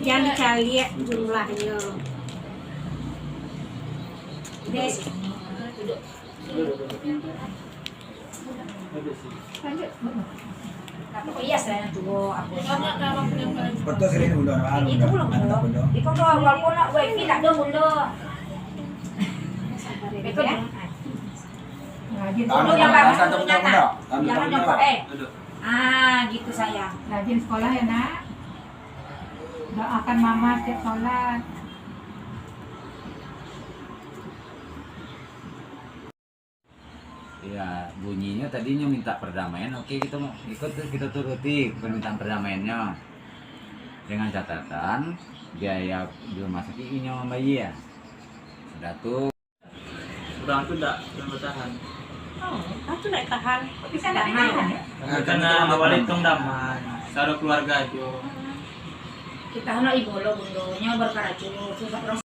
Jangan dicari jumlahnya. Des. Duduk. Oh iya, selain itu aku. Betul sini bunda. Itu belum Mantap bunda. bunda. Itu kalau walaupun nak wifi tak ada bunda. Itu Ya. Dulu yang bagus Satu punya bunda. nak. Jangan jumpa gitu sayang. Rajin sekolah ya nak. Doakan mama setiap sholat. Ya, bunyinya tadinya minta perdamaian, oke kita mau ikut, kita turuti permintaan perdamaiannya dengan catatan biaya di rumah sakit ini sama bayi ya sudah tuh. Udah aku enggak bertahan. Oh, aku nggak tahan. Bisa enggak tahan? Karena awal itu damai, secara keluarga aja. Kita hendak ibu lo bundonya berkaracu susah terus.